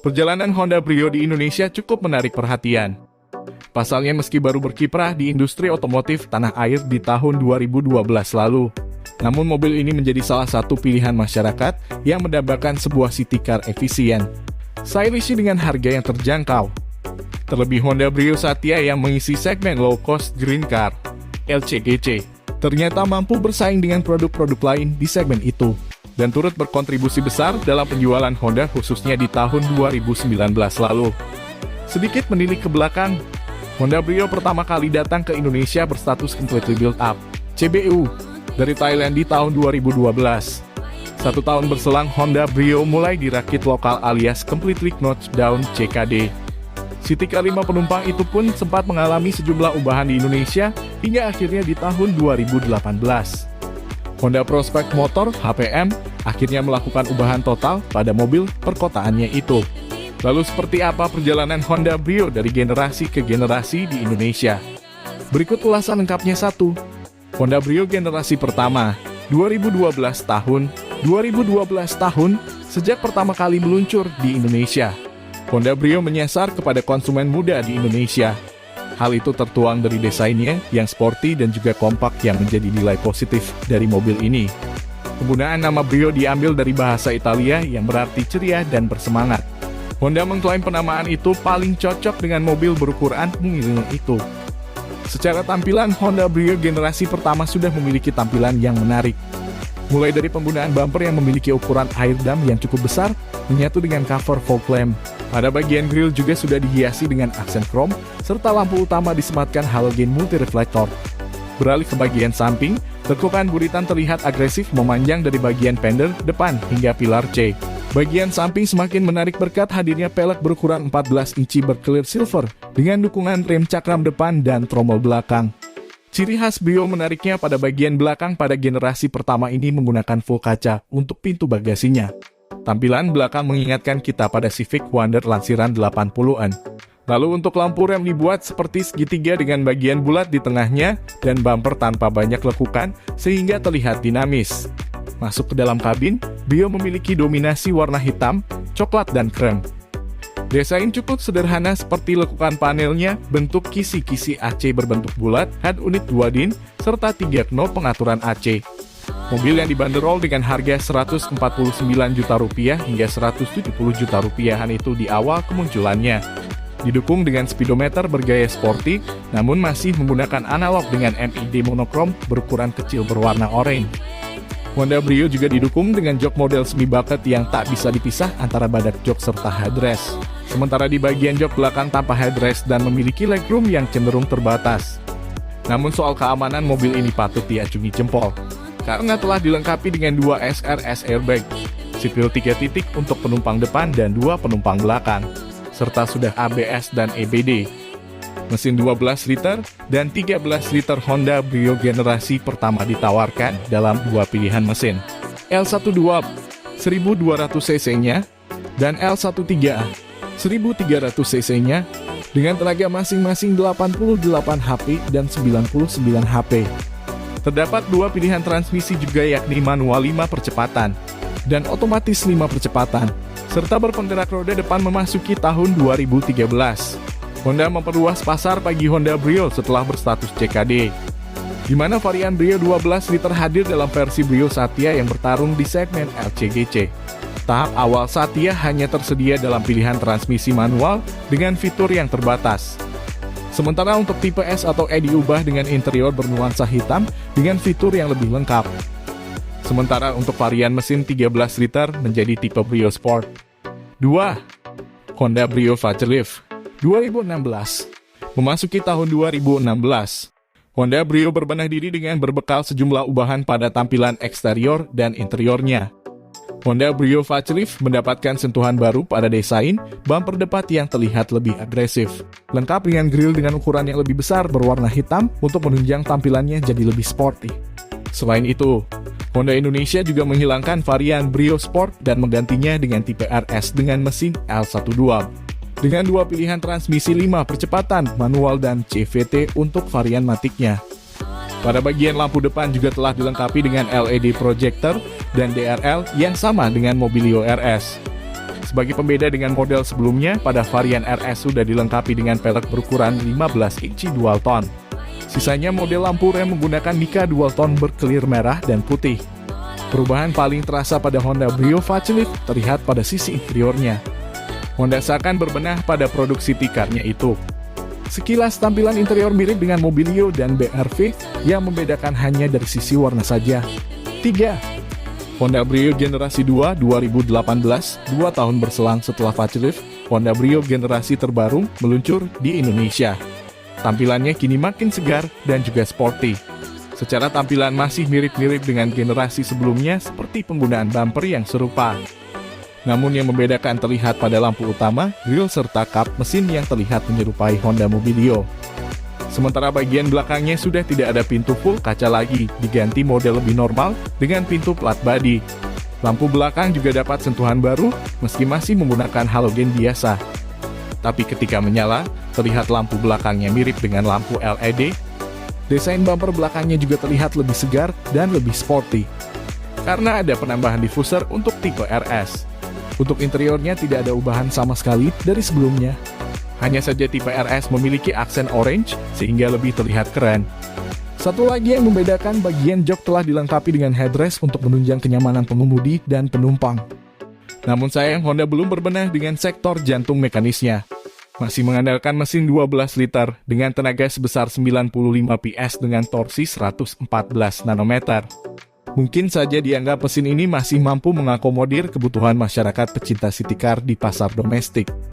Perjalanan Honda Brio di Indonesia cukup menarik perhatian. Pasalnya meski baru berkiprah di industri otomotif tanah air di tahun 2012 lalu, namun mobil ini menjadi salah satu pilihan masyarakat yang mendambakan sebuah city car efisien, stylish dengan harga yang terjangkau. Terlebih Honda Brio Satya yang mengisi segmen low cost green car, LCGC, ternyata mampu bersaing dengan produk-produk lain di segmen itu, dan turut berkontribusi besar dalam penjualan Honda khususnya di tahun 2019 lalu. Sedikit menilik ke belakang, Honda Brio pertama kali datang ke Indonesia berstatus completely built up, CBU, dari Thailand di tahun 2012. 1 tahun berselang Honda Brio mulai dirakit lokal alias completely notched down CKD. City Car 5 penumpang itu pun sempat mengalami sejumlah ubahan di Indonesia hingga akhirnya di tahun 2018. Honda Prospect Motor (HPM) akhirnya melakukan ubahan total pada mobil perkotaannya itu. Lalu seperti apa perjalanan Honda Brio dari generasi ke generasi di Indonesia? Berikut ulasan lengkapnya. 1. Honda Brio generasi pertama, 2012 tahun. 2012 tahun, sejak pertama kali meluncur di Indonesia, Honda Brio menyasar kepada konsumen muda di Indonesia. Hal itu tertuang dari desainnya yang sporty dan juga kompak yang menjadi nilai positif dari mobil ini. Penggunaan nama Brio diambil dari bahasa Italia yang berarti ceria dan bersemangat. Honda mengklaim penamaan itu paling cocok dengan mobil berukuran mungil itu. Secara tampilan, Honda Brio generasi pertama sudah memiliki tampilan yang menarik. Mulai dari penggunaan bumper yang memiliki ukuran air dam yang cukup besar, menyatu dengan cover fog lamp. Pada bagian grill juga sudah dihiasi dengan aksen krom, serta lampu utama disematkan halogen multireflektor. Beralih ke bagian samping, lekukan buritan terlihat agresif memanjang dari bagian fender depan hingga pilar C. Bagian samping semakin menarik berkat hadirnya pelek berukuran 14 inci berclear silver dengan dukungan rem cakram depan dan tromol belakang. Ciri khas Brio menariknya pada bagian belakang pada generasi pertama ini menggunakan full kaca untuk pintu bagasinya. Tampilan belakang mengingatkan kita pada Civic Wonder lansiran 80-an. Lalu untuk lampu rem dibuat seperti segitiga dengan bagian bulat di tengahnya dan bumper tanpa banyak lekukan sehingga terlihat dinamis. Masuk ke dalam kabin, Brio memiliki dominasi warna hitam, coklat, dan krem. Desain cukup sederhana seperti lekukan panelnya, bentuk kisi-kisi AC berbentuk bulat, head unit 2 din, serta 3 knop pengaturan AC. Mobil yang dibanderol dengan harga Rp149 juta hingga Rp170 juta itu di awal kemunculannya. Didukung dengan speedometer bergaya sporty, namun masih menggunakan analog dengan LED monokrom berukuran kecil berwarna oranye. Honda Brio juga didukung dengan jok model semi-bucket yang tak bisa dipisah antara badak jok serta headrest. Sementara di bagian jok belakang tanpa headrest dan memiliki legroom yang cenderung terbatas. Namun soal keamanan mobil ini patut diacungi jempol, karena telah dilengkapi dengan 2 SRS airbag, sipil 3 titik untuk penumpang depan dan 2 penumpang belakang, serta sudah ABS dan EBD. Mesin 12 liter dan 13 liter Honda Brio generasi pertama ditawarkan dalam 2 pilihan mesin, L12 1200 cc-nya dan L13 1300 cc-nya dengan tenaga masing-masing 88 HP dan 99 HP. Terdapat 2 pilihan transmisi juga yakni manual 5 percepatan dan otomatis 5 percepatan, serta berpenggerak roda depan memasuki tahun 2013. Honda memperluas pasar bagi Honda Brio setelah berstatus CKD, di mana varian Brio 12 liter hadir dalam versi Brio Satya yang bertarung di segmen LCGC. Tahap awal Satya hanya tersedia dalam pilihan transmisi manual dengan fitur yang terbatas. Sementara untuk tipe S atau E diubah dengan interior bernuansa hitam dengan fitur yang lebih lengkap. Sementara untuk varian mesin 13 liter menjadi tipe Brio Sport. 2. Honda Brio Facelift 2016. Memasuki tahun 2016, Honda Brio berbenah diri dengan berbekal sejumlah ubahan pada tampilan eksterior dan interiornya. Honda Brio Facelift mendapatkan sentuhan baru pada desain bumper depan yang terlihat lebih agresif, lengkap dengan grill dengan ukuran yang lebih besar berwarna hitam untuk menunjang tampilannya jadi lebih sporty. Selain itu, Honda Indonesia juga menghilangkan varian Brio Sport dan menggantinya dengan tipe RS dengan mesin L12. Dengan 2 pilihan transmisi 5 percepatan, manual dan CVT untuk varian matiknya. Pada bagian lampu depan juga telah dilengkapi dengan LED projector dan DRL yang sama dengan Mobilio RS. Sebagai pembeda dengan model sebelumnya, pada varian RS sudah dilengkapi dengan pelek berukuran 15 inci dual tone. Sisanya model lampu rem menggunakan Nika dual tone berkelir merah dan putih. Perubahan paling terasa pada Honda Brio Facelift terlihat pada sisi interiornya. Honda seakan berbenah pada produksi tikarnya itu. Sekilas tampilan interior mirip dengan Mobilio dan BR-V, yang membedakan hanya dari sisi warna saja. 3. Honda Brio Generasi 2 2018, 2 tahun berselang setelah facelift, Honda Brio generasi terbaru meluncur di Indonesia. Tampilannya kini makin segar dan juga sporty. Secara tampilan masih mirip-mirip dengan generasi sebelumnya seperti penggunaan bumper yang serupa. Namun yang membedakan terlihat pada lampu utama, grill serta kap mesin yang terlihat menyerupai Honda Mobilio. Sementara bagian belakangnya sudah tidak ada pintu full kaca lagi, diganti model lebih normal dengan pintu flat body. Lampu belakang juga dapat sentuhan baru meski masih menggunakan halogen biasa. Tapi ketika menyala, terlihat lampu belakangnya mirip dengan lampu LED. Desain bumper belakangnya juga terlihat lebih segar dan lebih sporty. Karena ada penambahan diffuser untuk tipe RS. Untuk interiornya tidak ada ubahan sama sekali dari sebelumnya. Hanya saja tipe RS memiliki aksen orange sehingga lebih terlihat keren. Satu lagi yang membedakan, bagian jok telah dilengkapi dengan headrest untuk menunjang kenyamanan pengemudi dan penumpang. Namun sayang, Honda belum berbenah dengan sektor jantung mekanisnya. Masih mengandalkan mesin 12 liter dengan tenaga sebesar 95 PS dengan torsi 114 nanometer. Mungkin saja dianggap mesin ini masih mampu mengakomodir kebutuhan masyarakat pecinta city car di pasar domestik.